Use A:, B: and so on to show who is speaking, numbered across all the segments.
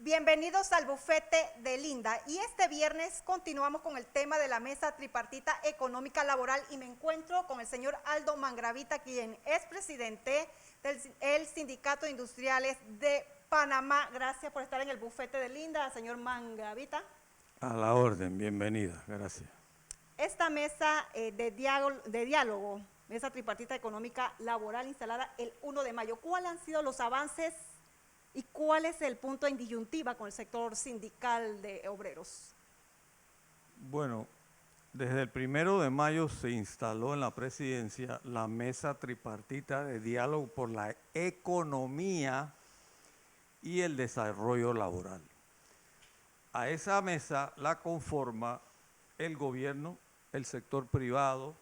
A: Bienvenidos al bufete de Linda y este viernes continuamos con el tema de la mesa tripartita económica laboral y me encuentro con el señor Aldo Mangravita, quien es presidente del Sindicato de Industriales de Panamá. Gracias por estar en el bufete de Linda, señor Mangravita.
B: A la orden, bienvenida, gracias.
A: Esta mesa de diálogo, mesa tripartita económica laboral instalada el 1 de mayo, ¿cuáles han sido los avances y cuál es el punto en disyuntiva con el sector sindical de obreros?
B: Bueno, desde el 1 de mayo se instaló en la presidencia la mesa tripartita de diálogo por la economía y el desarrollo laboral. A esa mesa la conforma el gobierno, el sector privado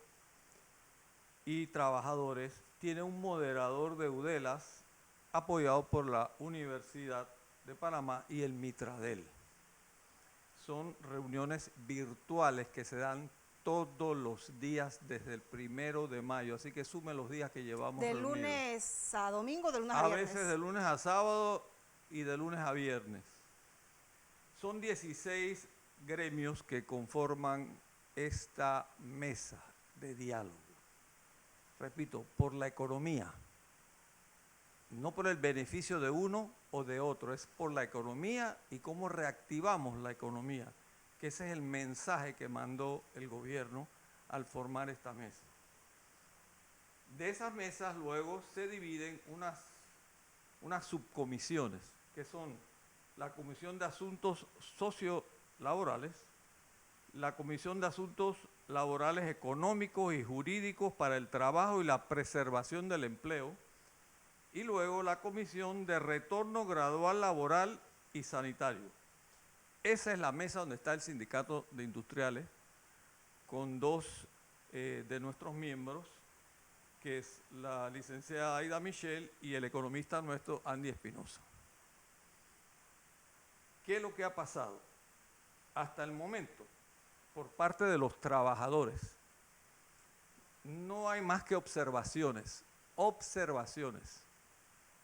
B: y trabajadores. Tiene un moderador de UDELAS apoyado por la Universidad de Panamá y el Mitradel. Son reuniones virtuales que se dan todos los días desde el 1 de mayo, así que sume los días que llevamos
A: ¿De
B: reunidos.
A: lunes a domingo, de lunes a viernes?
B: A veces de lunes a sábado y de lunes a viernes. Son 16 gremios que conforman esta mesa de diálogo. Repito, por la economía. No por el beneficio de uno o de otro, es por la economía y cómo reactivamos la economía, que ese es el mensaje que mandó el gobierno al formar esta mesa. De esas mesas luego se dividen unas subcomisiones, que son la Comisión de Asuntos Sociolaborales, la Comisión de Asuntos Laborales Económicos y Jurídicos para el Trabajo y la Preservación del Empleo, y luego la Comisión de Retorno Gradual Laboral y Sanitario. Esa es la mesa donde está el Sindicato de Industriales, con dos de nuestros miembros, que es la licenciada Aida Michel y el economista nuestro Andy Espinosa. ¿Qué es lo que ha pasado? Hasta el momento, por parte de los trabajadores, no hay más que observaciones.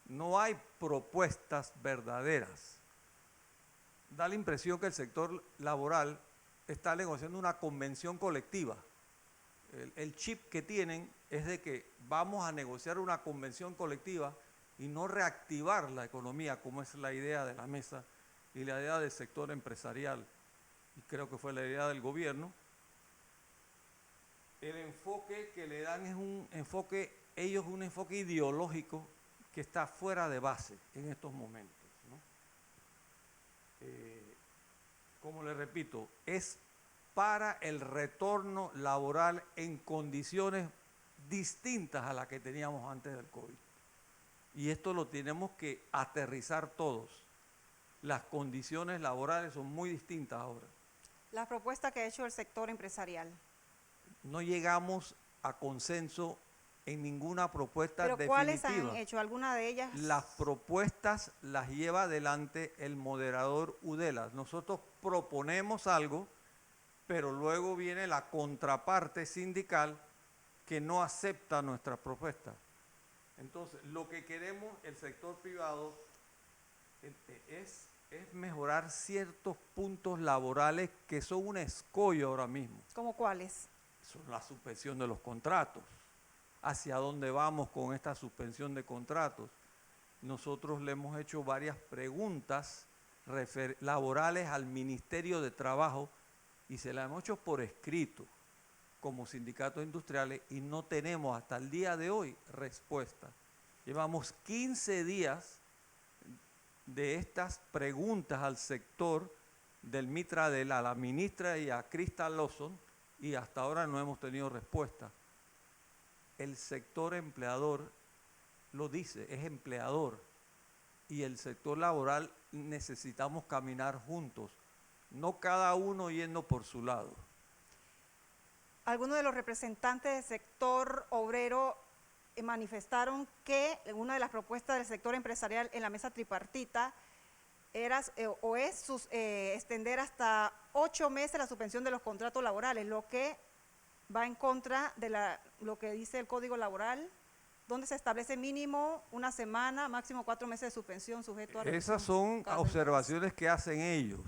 B: No hay propuestas verdaderas. Da la impresión que el sector laboral está negociando una convención colectiva. El chip que tienen es de que vamos a negociar una convención colectiva y no reactivar la economía, como es la idea de la mesa y la idea del sector empresarial, y creo que fue la idea del gobierno. El enfoque que le dan es un enfoque ideológico que está fuera de base en estos momentos, ¿no? Como le repito, es para el retorno laboral en condiciones distintas a las que teníamos antes del COVID. Y esto lo tenemos que aterrizar todos. Las condiciones laborales son muy distintas ahora.
A: La propuesta que ha hecho el sector empresarial.
B: No llegamos a consenso en ninguna propuesta
A: ¿Pero
B: definitiva.
A: cuáles han hecho? ¿Alguna de ellas?
B: Las propuestas las lleva adelante el moderador UDELAS. Nosotros proponemos algo, pero luego viene la contraparte sindical que no acepta nuestra propuesta. Entonces, lo que queremos el sector privado es mejorar ciertos puntos laborales que son un escollo ahora mismo.
A: ¿Cómo cuáles?
B: Son la suspensión de los contratos. ¿Hacia dónde vamos con esta suspensión de contratos? Nosotros le hemos hecho varias preguntas laborales al Ministerio de Trabajo y se las hemos hecho por escrito como sindicatos industriales y no tenemos hasta el día de hoy respuesta. Llevamos 15 días de estas preguntas al sector del Mitradel, a la ministra y a Crystal Lawson, y hasta ahora no hemos tenido respuesta. El sector empleador lo dice, es empleador, y el sector laboral necesitamos caminar juntos, no cada uno yendo por su lado.
A: ¿Alguno de los representantes del sector obrero manifestaron que una de las propuestas del sector empresarial en la mesa tripartita extender hasta 8 meses la suspensión de los contratos laborales, lo que va en contra de lo que dice el Código Laboral, donde se establece mínimo 1 semana, máximo 4 meses de suspensión sujeto a revisión.
B: Esas son
A: cada
B: observaciones que hacen ellos,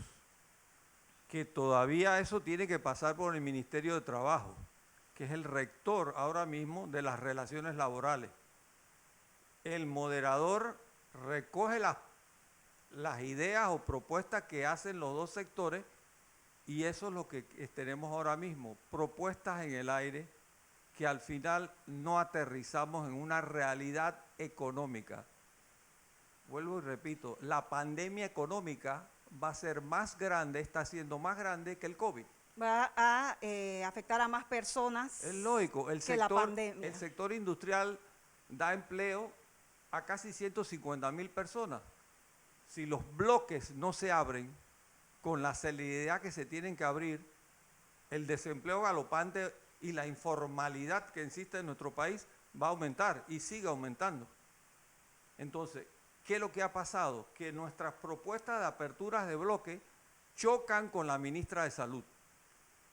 B: que todavía eso tiene que pasar por el Ministerio de Trabajo, que es el rector ahora mismo de las relaciones laborales. El moderador recoge las ideas o propuestas que hacen los dos sectores y eso es lo que tenemos ahora mismo, propuestas en el aire que al final no aterrizamos en una realidad económica. Vuelvo y repito, la pandemia económica va a ser más grande, está siendo más grande que el COVID.
A: Va a afectar a más personas.
B: Es lógico,
A: que la pandemia.
B: El sector industrial da empleo a casi 150.000 personas. Si los bloques no se abren con la celeridad que se tienen que abrir, el desempleo galopante y la informalidad que existe en nuestro país va a aumentar y sigue aumentando. Entonces, ¿qué es lo que ha pasado? Que nuestras propuestas de aperturas de bloque chocan con la ministra de Salud,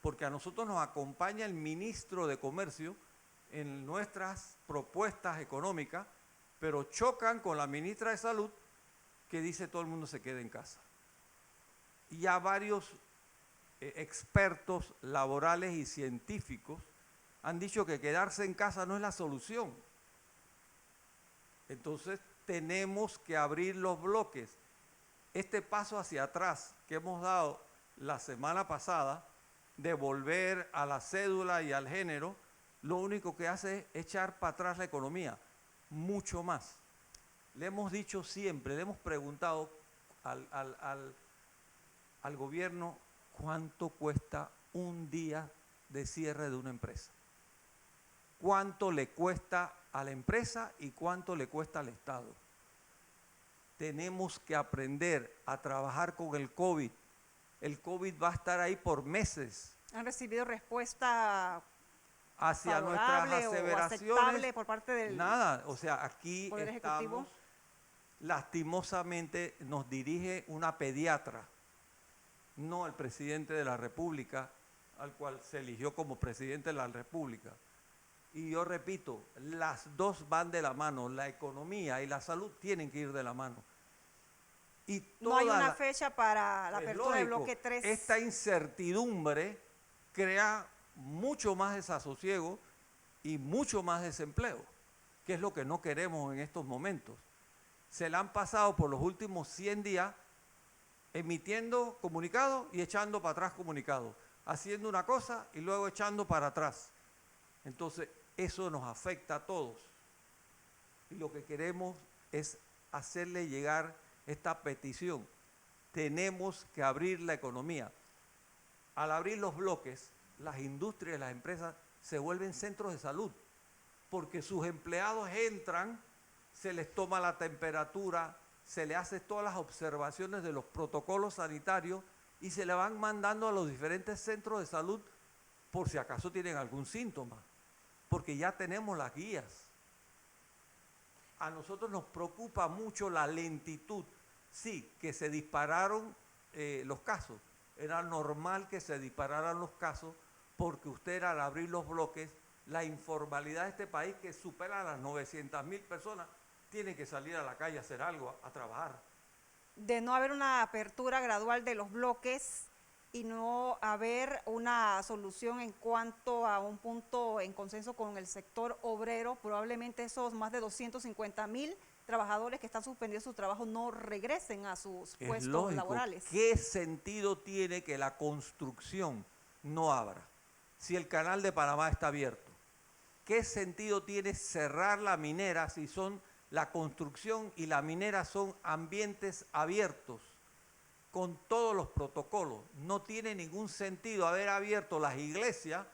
B: porque a nosotros nos acompaña el ministro de Comercio en nuestras propuestas económicas, pero chocan con la ministra de Salud que dice todo el mundo se quede en casa. Y ya varios expertos laborales y científicos han dicho que quedarse en casa no es la solución. Entonces tenemos que abrir los bloques. Este paso hacia atrás que hemos dado la semana pasada, de volver a la cédula y al género, lo único que hace es echar para atrás la economía, mucho más. Le hemos dicho siempre, le hemos preguntado al gobierno cuánto cuesta un día de cierre de una empresa. ¿Cuánto le cuesta a la empresa y cuánto le cuesta al Estado? Tenemos que aprender a trabajar con el COVID. El COVID va a estar ahí por meses.
A: ¿Han recibido respuesta
B: hacia nuestras aseveraciones?
A: O aceptable por parte del
B: nada, o sea, aquí
A: Poder
B: estamos,
A: Ejecutivo?
B: Lastimosamente nos dirige una pediatra, no el presidente de la República, al cual se eligió como presidente de la República. Y yo repito, las dos van de la mano, la economía y la salud tienen que ir de la mano. Y
A: no hay una fecha para la apertura del bloque 3.
B: Esta incertidumbre crea mucho más desasosiego y mucho más desempleo, que es lo que no queremos en estos momentos. Se la han pasado por los últimos 100 días emitiendo comunicados y echando para atrás comunicados, haciendo una cosa y luego echando para atrás. Entonces, eso nos afecta a todos. Y lo que queremos es hacerle llegar esta petición. Tenemos que abrir la economía. Al abrir los bloques, las industrias y las empresas se vuelven centros de salud, porque sus empleados entran, se les toma la temperatura, se les hace todas las observaciones de los protocolos sanitarios y se le van mandando a los diferentes centros de salud por si acaso tienen algún síntoma, porque ya tenemos las guías. A nosotros nos preocupa mucho la lentitud. Sí, que se dispararon los casos. Era normal que se dispararan los casos porque usted al abrir los bloques, la informalidad de este país que supera a las 900.000 personas, tiene que salir a la calle a hacer algo, a trabajar.
A: De no haber una apertura gradual de los bloques y no haber una solución en cuanto a un punto en consenso con el sector obrero, probablemente esos más de 250.000 trabajadores que están suspendidos su trabajo no regresen a sus puestos laborales.
B: ¿Qué sentido tiene que la construcción no abra si el canal de Panamá está abierto? ¿Qué sentido tiene cerrar la minera si son la construcción y la minera son ambientes abiertos con todos los protocolos? No tiene ningún sentido haber abierto las iglesias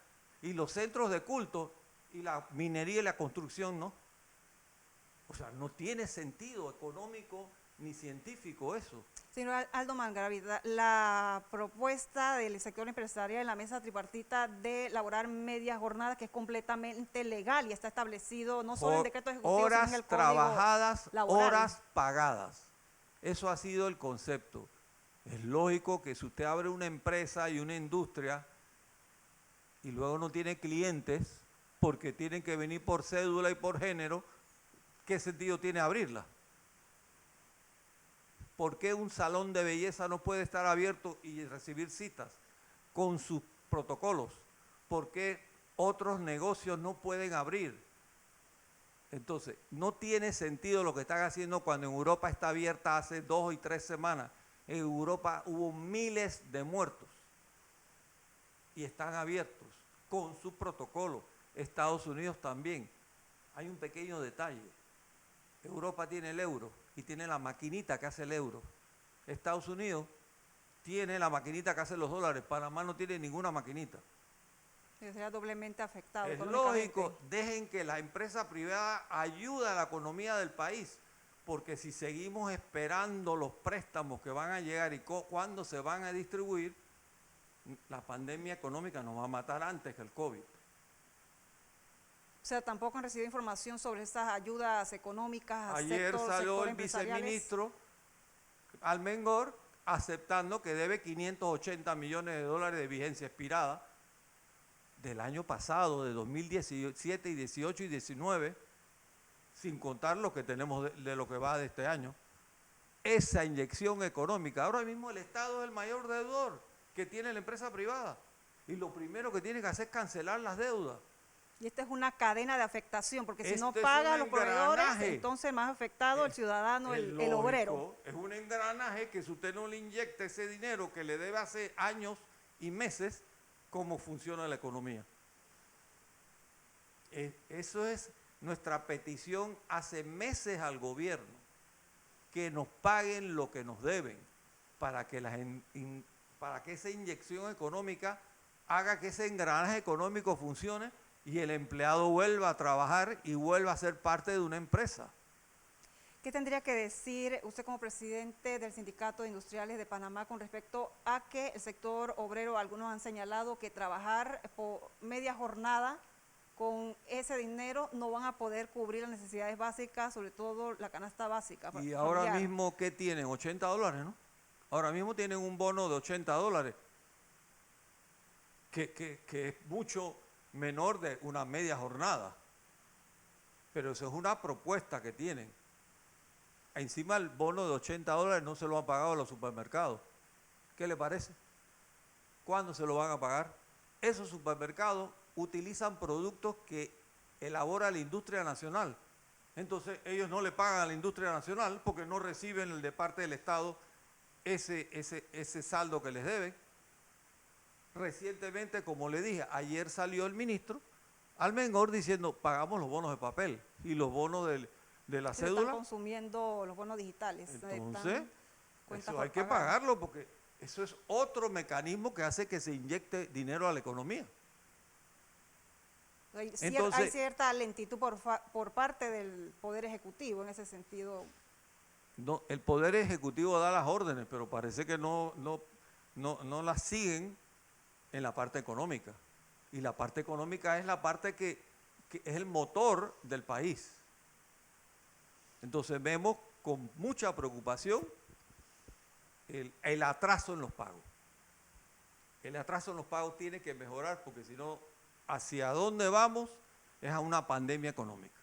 B: y los centros de culto y la minería y la construcción, ¿no? O sea, no tiene sentido económico ni científico eso.
A: Señor Aldo Mangravita, la propuesta del sector empresarial en la mesa tripartita de elaborar media jornada, que es completamente legal y está establecido no solo en el decreto ejecutivo, sino en el
B: Horas
A: Código
B: trabajadas,
A: laboral.
B: horas pagadas. Eso ha sido el concepto. Es lógico que si usted abre una empresa y una industria y luego no tiene clientes porque tienen que venir por cédula y por género, ¿qué sentido tiene abrirla? ¿Por qué un salón de belleza no puede estar abierto y recibir citas con sus protocolos? ¿Por qué otros negocios no pueden abrir? Entonces, no tiene sentido lo que están haciendo cuando en Europa está abierta hace 2 y 3 semanas. En Europa hubo miles de muertos y están abiertos con su protocolo. Estados Unidos también. Hay un pequeño detalle. Europa tiene el euro y tiene la maquinita que hace el euro. Estados Unidos tiene la maquinita que hace los dólares. Panamá no tiene ninguna maquinita.
A: Que sea doblemente afectado
B: Es
A: económicamente.
B: lógico, dejen que la empresa privada ayude a la economía del país, porque si seguimos esperando los préstamos que van a llegar y cuándo se van a distribuir, la pandemia económica nos va a matar antes que el COVID.
A: O sea, tampoco han recibido información sobre esas ayudas económicas.
B: Ayer salió el viceministro Almengor aceptando que debe 580 millones de dólares de vigencia expirada del año pasado, de 2017 y 18 y 19, sin contar lo que tenemos de lo que va de este año. Esa inyección económica, ahora mismo el Estado es el mayor deudor que tiene la empresa privada y lo primero que tiene que hacer es cancelar las deudas.
A: Y esta es una cadena de afectación, porque si no
B: Esto es
A: paga a
B: un
A: los proveedores,
B: engranaje.
A: entonces más afectado el ciudadano, el
B: lógico,
A: obrero.
B: Es un engranaje que si usted no le inyecta ese dinero que le debe hace años y meses, ¿cómo funciona la economía? Eso es nuestra petición hace meses al gobierno, que nos paguen lo que nos deben, para que, para que esa inyección económica haga que ese engranaje económico funcione y el empleado vuelva a trabajar y vuelva a ser parte de una empresa.
A: ¿Qué tendría que decir usted como presidente del Sindicato de Industriales de Panamá con respecto a que el sector obrero, algunos han señalado que trabajar por media jornada con ese dinero no van a poder cubrir las necesidades básicas, sobre todo la canasta básica?
B: Y
A: familiar?
B: ahora mismo, ¿qué tienen? 80 dólares, ¿no? Ahora mismo tienen un bono de 80 dólares, que es mucho menor de una media jornada. Pero eso es una propuesta que tienen. Encima el bono de 80 dólares no se lo han pagado a los supermercados. ¿Qué le parece? ¿Cuándo se lo van a pagar? Esos supermercados utilizan productos que elabora la industria nacional. Entonces ellos no le pagan a la industria nacional porque no reciben de parte del Estado ese saldo que les deben. Recientemente, como le dije, ayer salió el ministro Almengor diciendo pagamos los bonos de papel y los bonos de la cédula.
A: Están consumiendo los bonos digitales.
B: Entonces, eso hay que
A: pagar.
B: pagarlo porque eso es otro mecanismo que hace que se inyecte dinero a la economía.
A: Hay
B: Entonces,
A: cierta lentitud por parte del Poder Ejecutivo en ese sentido.
B: no, el Poder Ejecutivo da las órdenes, pero parece que no las siguen en la parte económica. Y la parte económica es la parte que es el motor del país. Entonces vemos con mucha preocupación el atraso en los pagos. El atraso en los pagos tiene que mejorar porque si no, hacia dónde vamos es a una pandemia económica.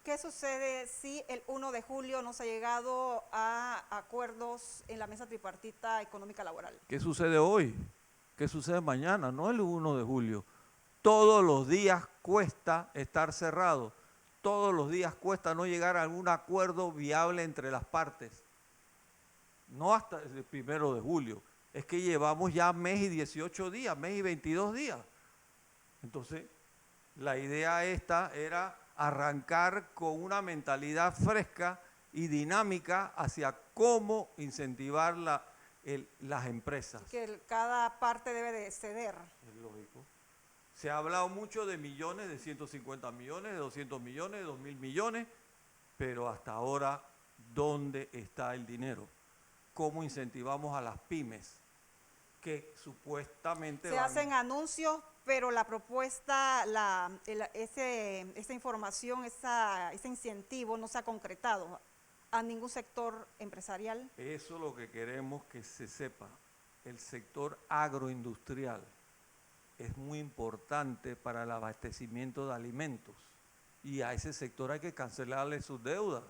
A: ¿Qué sucede si el 1 de julio no se ha llegado a acuerdos en la mesa tripartita económica laboral?
B: ¿Qué sucede hoy? ¿Qué sucede mañana? No el 1 de julio. Todos los días cuesta estar cerrado. Todos los días cuesta no llegar a algún acuerdo viable entre las partes. No hasta el 1 de julio. Es que llevamos ya mes y 18 días, mes y 22 días. Entonces, la idea esta era arrancar con una mentalidad fresca y dinámica hacia cómo incentivar las empresas.
A: Que cada parte debe de ceder.
B: Es lógico. Se ha hablado mucho de millones, de 150 millones, de 200 millones, de 2.000 millones, pero hasta ahora, ¿dónde está el dinero? ¿Cómo incentivamos a las pymes que supuestamente
A: Se hacen anuncios, pero la propuesta, esa información, ese incentivo no se ha concretado a ningún sector empresarial?
B: Eso es lo que queremos que se sepa. El sector agroindustrial es muy importante para el abastecimiento de alimentos y a ese sector hay que cancelarle sus deudas.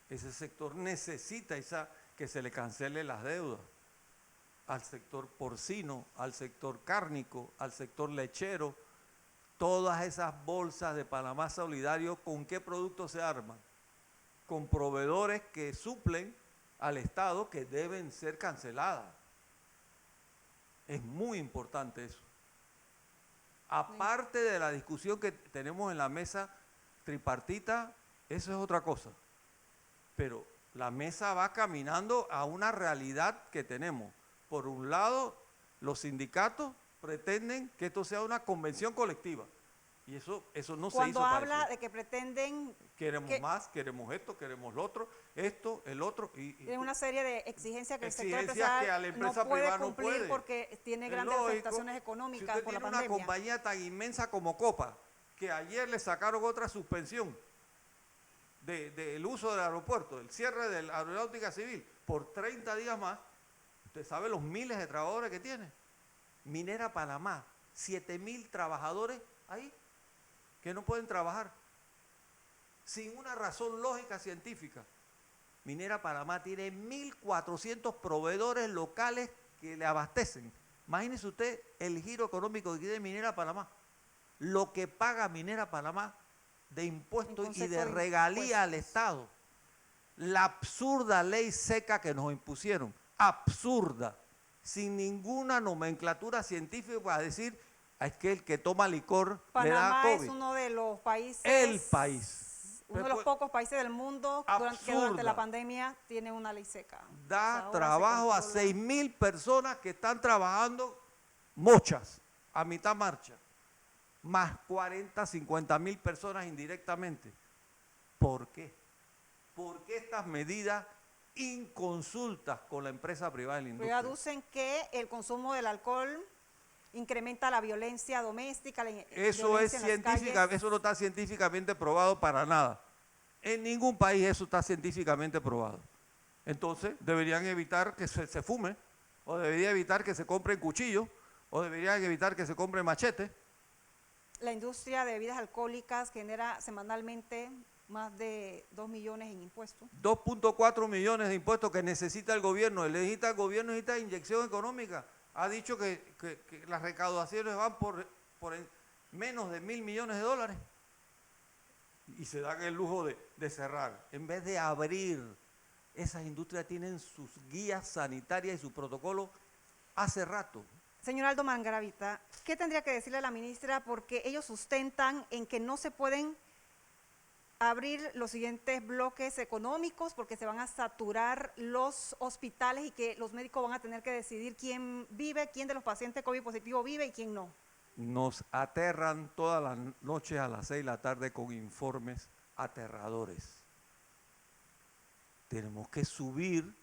B: Ese sector necesita que se le cancele las deudas. Al sector porcino, al sector cárnico, al sector lechero, todas esas bolsas de Panamá Solidario, ¿con qué productos se arman? Con proveedores que suplen al Estado que deben ser canceladas. Es muy importante eso. Aparte de la discusión que tenemos en la mesa tripartita, eso es otra cosa. Pero la mesa va caminando a una realidad que tenemos. Por un lado, los sindicatos pretenden que esto sea una convención colectiva. Y eso no se hizo.
A: Cuando habla de que pretenden...
B: Queremos más, queremos esto, queremos lo otro, esto, el otro.
A: Es una serie de exigencias que el sector
B: exigencias que a la empresa
A: no puede
B: privada no
A: cumplir
B: puede.
A: porque tiene
B: Es
A: grandes
B: lógico.
A: afectaciones económicas
B: Si usted
A: por la
B: tiene
A: pandemia.
B: una compañía tan inmensa como Copa, que ayer le sacaron otra suspensión del uso del aeropuerto, el cierre de la aeronáutica civil por 30 días más, usted sabe los miles de trabajadores que tiene. Minera Panamá, 7.000 trabajadores ahí que no pueden trabajar sin una razón lógica científica. Minera Panamá tiene 1.400 proveedores locales que le abastecen. Imagínese usted el giro económico que tiene Minera Panamá, lo que paga Minera Panamá de impuestos y de regalía al Estado. La absurda ley seca que nos impusieron, absurda, sin ninguna nomenclatura científica para decir es que el que toma licor le da
A: Panamá
B: COVID.
A: es uno de los países...
B: El país.
A: Uno de los pocos países del mundo que durante la pandemia tiene una ley seca.
B: Da trabajo a 6.000 personas que están trabajando mochas, a mitad marcha, más 40, 50.000 personas indirectamente. ¿Por qué? ¿Por qué estas medidas inconsultas con la empresa privada de la industria?
A: Aducen que el consumo del alcohol incrementa la violencia doméstica,
B: eso es científica, eso no está científicamente probado para nada. En ningún país eso está científicamente probado. Entonces, deberían evitar que se fume, o deberían evitar que se compren cuchillos, o deberían evitar que se compren machetes.
A: La industria de bebidas alcohólicas genera semanalmente más de 2 millones en impuestos.
B: 2.4 millones de impuestos que necesita el gobierno. El gobierno necesita inyección económica. Ha dicho que las recaudaciones van por menos de 1.000 millones de dólares. Y se dan el lujo de cerrar. En vez de abrir, esas industrias tienen sus guías sanitarias y sus protocolos hace rato.
A: Señor Aldo Mangravita, ¿qué tendría que decirle a la ministra? Porque ellos sustentan en que no se pueden abrir los siguientes bloques económicos porque se van a saturar los hospitales y que los médicos van a tener que decidir quién vive, quién de los pacientes COVID positivo vive y quién no.
B: Nos aterran todas las noches a las 6 de la tarde con informes aterradores. Tenemos que subir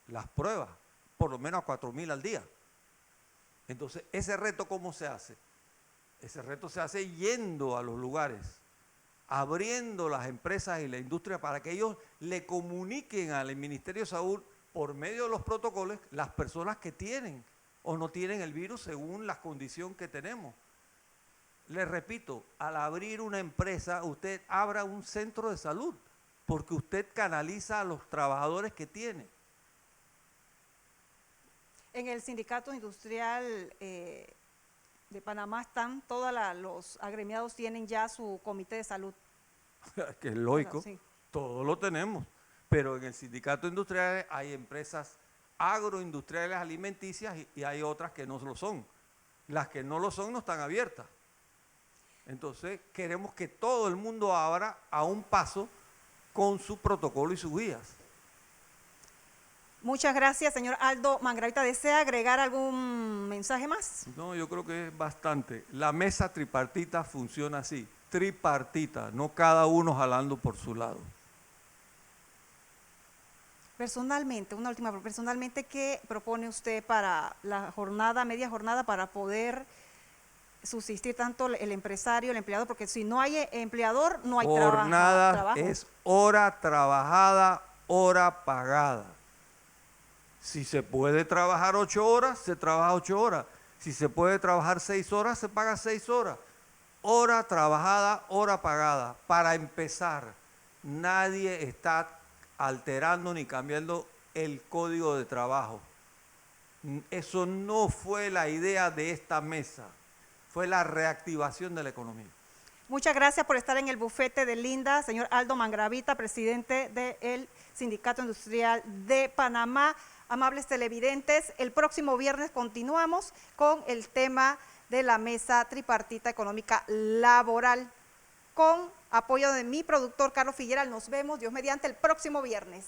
B: las pruebas, por lo menos a 4.000 al día. Entonces, ¿ese reto cómo se hace? Ese reto se hace yendo a los lugares, abriendo las empresas y la industria para que ellos le comuniquen al Ministerio de Salud por medio de los protocolos las personas que tienen o no tienen el virus según la condición que tenemos. Les repito, al abrir una empresa, usted abra un centro de salud porque usted canaliza a los trabajadores que tiene.
A: En el sindicato industrial de Panamá están, todos los agremiados tienen ya su comité de salud.
B: Que es lógico,
A: Sí.
B: Todos lo tenemos, pero en el sindicato industrial hay empresas agroindustriales alimenticias y hay otras que no lo son. Las que no lo son no están abiertas. Entonces queremos que todo el mundo abra a un paso con su protocolo y sus guías.
A: Muchas gracias, señor Aldo Mangravita. ¿Desea agregar algún mensaje más?
B: No, yo creo que es bastante. La mesa tripartita funciona así, tripartita, no cada uno jalando por su lado.
A: Personalmente, una última, personalmente, ¿qué propone usted para la jornada, media jornada, para poder subsistir tanto el empresario, el empleado? Porque si no hay empleador, no hay
B: Jornada
A: trabajo.
B: es hora trabajada, hora pagada. Si se puede trabajar 8 horas, se trabaja 8 horas. Si se puede trabajar 6 horas, se paga 6 horas. Hora trabajada, hora pagada. Para empezar, nadie está alterando ni cambiando el código de trabajo. Eso no fue la idea de esta mesa, fue la reactivación de la economía.
A: Muchas gracias por estar en el bufete de Linda, señor Aldo Mangravita, presidente del Sindicato Industrial de Panamá. Amables televidentes, el próximo viernes continuamos con el tema de la mesa tripartita económica laboral, con apoyo de mi productor Carlos Figueral. Nos vemos, Dios mediante, el próximo viernes.